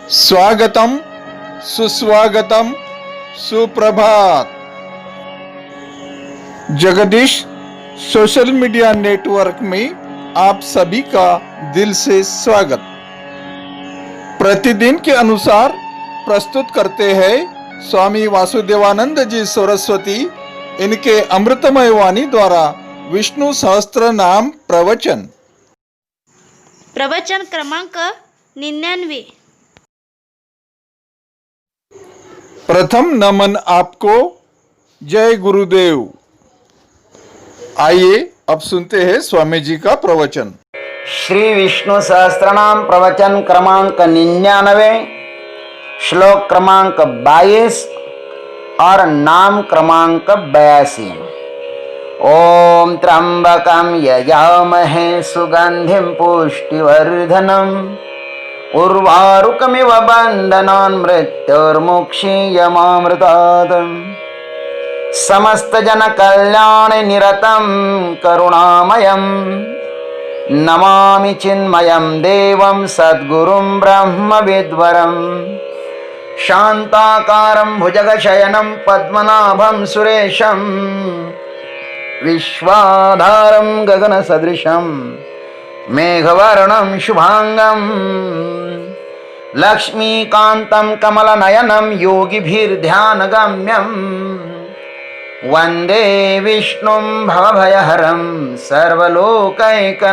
स्वागतम, सुस्वागतम, सुप्रभात। जगदीश सोशल मीडिया नेटवर्क में आप सभी का दिल से स्वागत। प्रतिदिन के अनुसार प्रस्तुत करते हैं स्वामी वासुदेवानंद जी सरस्वती, इनके अमृतमय वाणी द्वारा विष्णु सहस्त्र नाम प्रवचन। प्रवचन क्रमांक 99। प्रथम नमन आपको, जय गुरुदेव। आइए अब सुनते हैं स्वामी जी का प्रवचन। श्री विष्णु सहस्त्रनाम प्रवचन क्रमांक 99, श्लोक क्रमांक 22 और नाम क्रमांक 82। ओम त्र्यंबकं यजामहे सुगंधिं पुष्टिवर्धनम् उर्वारुकमिव बन्धनान् मृत्युर्मुक्षीयमामृतात्। समस्त जन कल्याण निरतं करुणामयं नमामि चिन्मयं देवं सद्गुरुं ब्रह्मविद्वरं। शान्ताकारं भुजगशयनं पद्मनाभं सुरेशं विश्वाधारं गगनसदृशं मेघवर्णं शुभांगं लक्ष्मीकान्तं कमलनयनं योगिभिर्ध्यानगम्यं वन्दे विष्णुं भवभयहरं सर्वलोकैकनाथम्।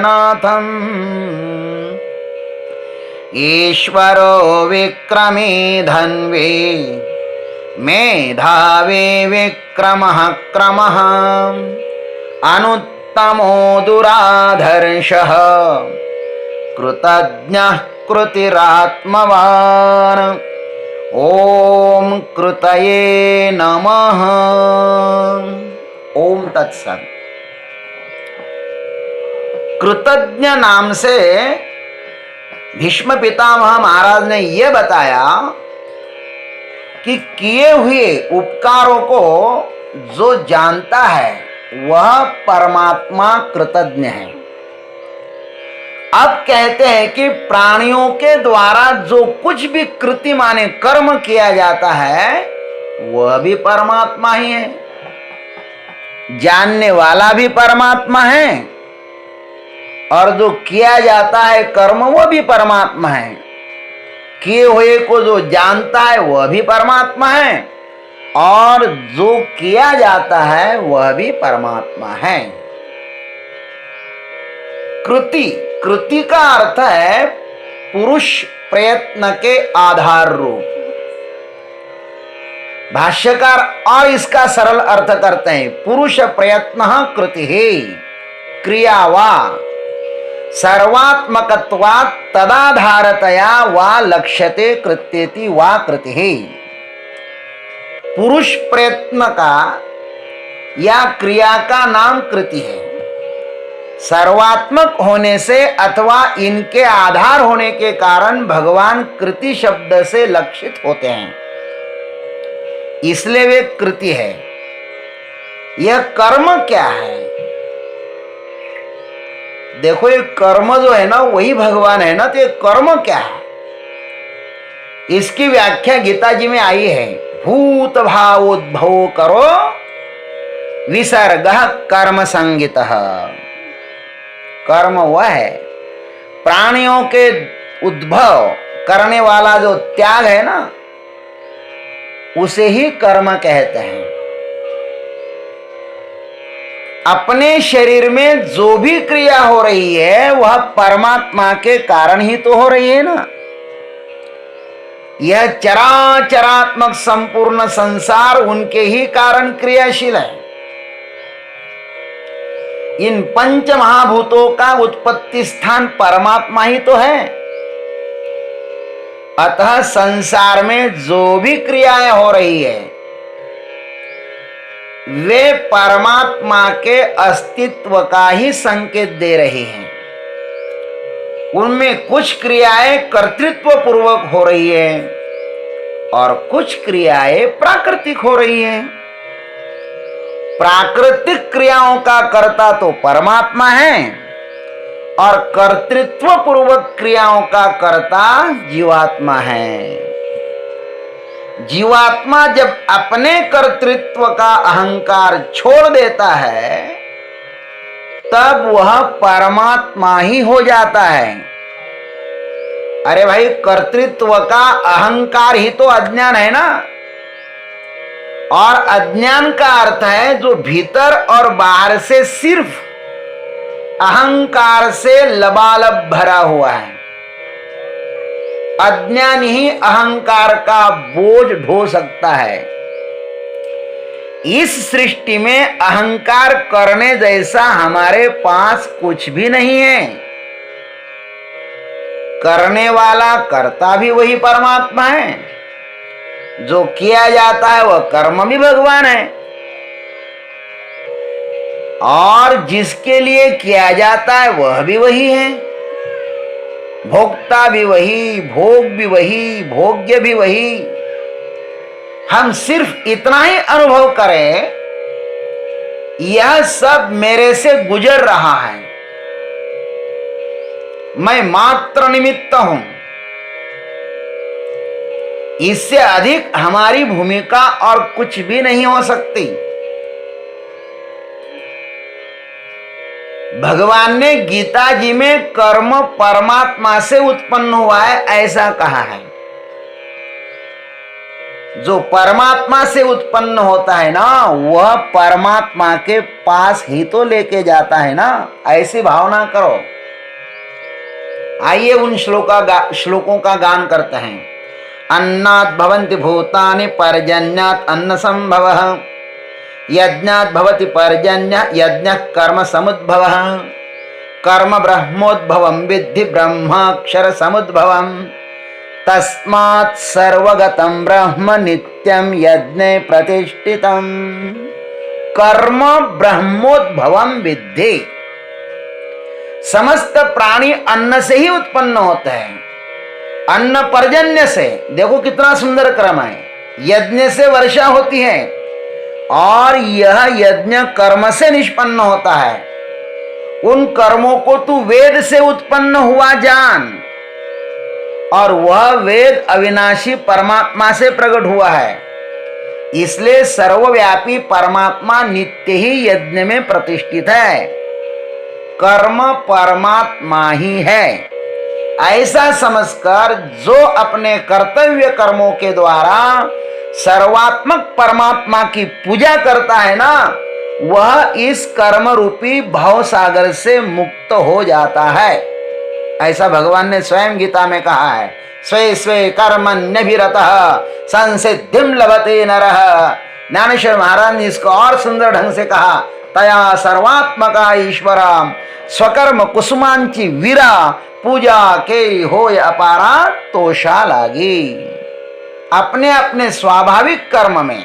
ईश्वरो विक्रमे धन्वे मेधावी विक्रमः क्रमः अनुत्तमो दुराधर्षः कृतज्ञः कृतिरात्मवान्। ओम कृतये नमः। ओम तत्सत्। कृतज्ञ नाम से भीष्म पितामह महाराज ने यह बताया कि किए हुए उपकारों को जो जानता है वह परमात्मा कृतज्ञ है। अब कहते हैं कि प्राणियों के द्वारा जो कुछ भी कृति माने कर्म किया जाता है वह भी परमात्मा ही है। जानने वाला भी परमात्मा है और जो किया जाता है कर्म वह भी परमात्मा है। किए हुए को जो जानता है वह भी परमात्मा है और जो किया जाता है वह भी परमात्मा है। कृति का अर्थ है पुरुष प्रयत्न के आधार रूप। भाष्यकार और इसका सरल अर्थ करते हैं, पुरुष प्रयत्न कृति है क्रिया वा सर्वात्मकत्वात् तदाधारतया वा लक्ष्यते कृत्येति वा कृति है। पुरुष प्रयत्न का या क्रिया का नाम कृति है। सर्वात्मक होने से अथवा इनके आधार होने के कारण भगवान कृति शब्द से लक्षित होते हैं, इसलिए वे कृति है। यह कर्म क्या है? देखो ये कर्म जो है ना वही भगवान है ना, तो ये कर्म क्या है? इसकी व्याख्या गीता जी में आई है, भूत भावोद्भव करो विसर्गः कर्म संगितः। कर्म वह है प्राणियों के उद्भव करने वाला जो त्याग है ना, उसे ही कर्म कहते हैं। अपने शरीर में जो भी क्रिया हो रही है वह परमात्मा के कारण ही तो हो रही है ना। यह चराचरात्मक संपूर्ण संसार उनके ही कारण क्रियाशील है। इन पंच महाभूतों का उत्पत्ति स्थान परमात्मा ही तो है। अतः संसार में जो भी क्रियाएं हो रही है वे परमात्मा के अस्तित्व का ही संकेत दे रही हैं। उनमें कुछ क्रियाएं कर्तृत्व पूर्वक हो रही है और कुछ क्रियाएं प्राकृतिक हो रही हैं। प्राकृतिक क्रियाओं का कर्ता तो परमात्मा है और कर्तृत्व पूर्वक क्रियाओं का कर्ता जीवात्मा है। जीवात्मा जब अपने कर्तृत्व का अहंकार छोड़ देता है तब वह परमात्मा ही हो जाता है। अरे भाई, कर्तृत्व का अहंकार ही तो अज्ञान है ना, और अज्ञान का अर्थ है जो भीतर और बाहर से सिर्फ अहंकार से लबालब भरा हुआ है। अज्ञान ही अहंकार का बोझ ढो सकता है। इस सृष्टि में अहंकार करने जैसा हमारे पास कुछ भी नहीं है। करने वाला कर्ता भी वही परमात्मा है, जो किया जाता है वह कर्म भी भगवान है, और जिसके लिए किया जाता है वह भी वही है। भोक्ता भी वही, भोग भी वही, भोग्य भी वही। हम सिर्फ इतना ही अनुभव करें, यह सब मेरे से गुजर रहा है, मैं मात्र निमित्त हूं। इससे अधिक हमारी भूमिका और कुछ भी नहीं हो सकती। भगवान ने गीता जी में कर्म परमात्मा से उत्पन्न हुआ है ऐसा कहा है। जो परमात्मा से उत्पन्न होता है ना, वह परमात्मा के पास ही तो लेके जाता है ना, ऐसी भावना करो। आइए उन श्लोकों का गान करते हैं। अन्नात् भवन्ति भूतानि पर्जन्यात् अन्न संभवः, यज्ञात् भवति पर्जन्यः यज्ञः कर्म समुद्भवः, कर्म ब्रह्मोद्भवं विद्धि ब्रह्माक्षर समुद्भवम्, तस्मात् सर्वगतं ब्रह्म नित्यं यज्ञे प्रतिष्ठितम्। कर्म ब्रह्मोद्भवं विद्धि। समस्त प्राणी अन्न से ही उत्पन्न होते हैं। अन्न पर्जन्य से, देखो कितना सुंदर क्रम है। यज्ञ से वर्षा होती है, और यह यज्ञ कर्म से निष्पन्न होता है। उन कर्मों को तू वेद से उत्पन्न हुआ जान, और वह वेद अविनाशी परमात्मा से प्रकट हुआ है। इसलिए सर्वव्यापी परमात्मा नित्य ही यज्ञ में प्रतिष्ठित है। कर्म परमात्मा ही है, ऐसा समझकर जो अपने कर्तव्य कर्मों के द्वारा सर्वात्मक परमात्मा की पूजा करता है ना, वह इस कर्म रूपी भव सागर से मुक्त हो जाता है। ऐसा भगवान ने स्वयं गीता में कहा है। स्वे स्वे कर्मण्यभिरतः संसिद्धिं लभते नरः। ज्ञानेश्वर महाराज ने इसको और सुंदर ढंग से कहा। तया सर्वात्मका ईश्वरा स्वकर्म कुसुमांची वीरा, पूजा के होय अपारा तोषा लागी। अपने अपने स्वाभाविक कर्म में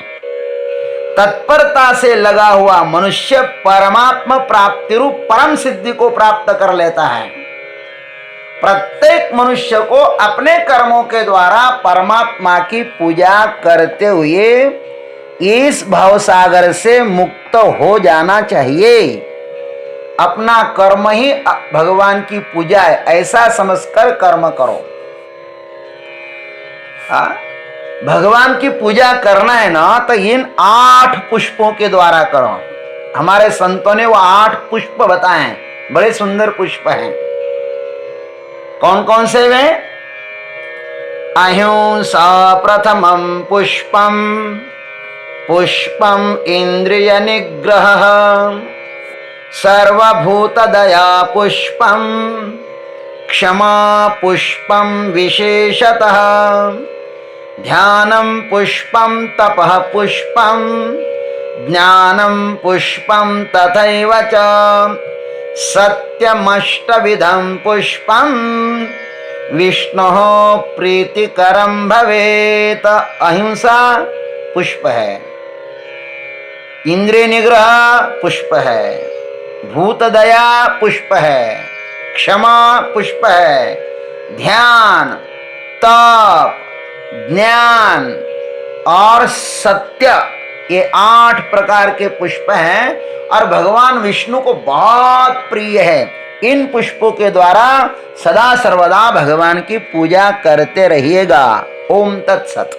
तत्परता से लगा हुआ मनुष्य परमात्मा प्राप्ति रूप परम सिद्धि को प्राप्त कर लेता है। प्रत्येक मनुष्य को अपने कर्मों के द्वारा परमात्मा की पूजा करते हुए इस भवसागर से मुक्त हो जाना चाहिए। अपना कर्म ही भगवान की पूजा है, ऐसा समझकर कर्म करो। भगवान की पूजा करना है ना, तो इन 8 पुष्पों के द्वारा करो। हमारे संतों ने वो 8 पुष्प बताए हैं, बड़े सुंदर पुष्प हैं। कौन कौन से वे? अहिंसा प्रथमं पुष्पम, पुष्पम इंद्रिय निग्रह, सर्वभूत दया पुष्पम, क्षमा पुष्पम विशेषतः, ध्यानं पुष्पं तपः पुष्पं, ज्ञानं पुष्पं तथैव च, सत्यमष्टविधं पुष्पं, विष्णोः प्रीतिकरं भवेत्। अहिंसा पुष्प है, इंद्रिय निग्रह पुष्प है, भूत दया पुष्प है, क्षमा पुष्प है, ध्यान, तप, ज्ञान और सत्य, ये 8 प्रकार के पुष्प हैं। और भगवान विष्णु को बहुत प्रिय है। इन पुष्पों के द्वारा सदा सर्वदा भगवान की पूजा करते रहिएगा। ओम तत्सत।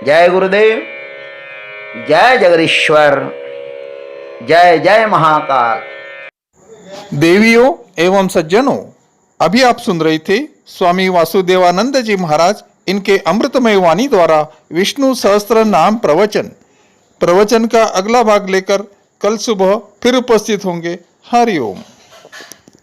जय गुरुदेव, जय जगदीश्वर, जय जय महाकाल। देवियों एवं सज्जनों, अभी आप सुन रहे थे स्वामी वासुदेवानंद जी महाराज इनके अमृतमय वाणी द्वारा विष्णु सहस्त्र नाम प्रवचन का अगला भाग लेकर कल सुबह फिर उपस्थित होंगे। हरि ओम।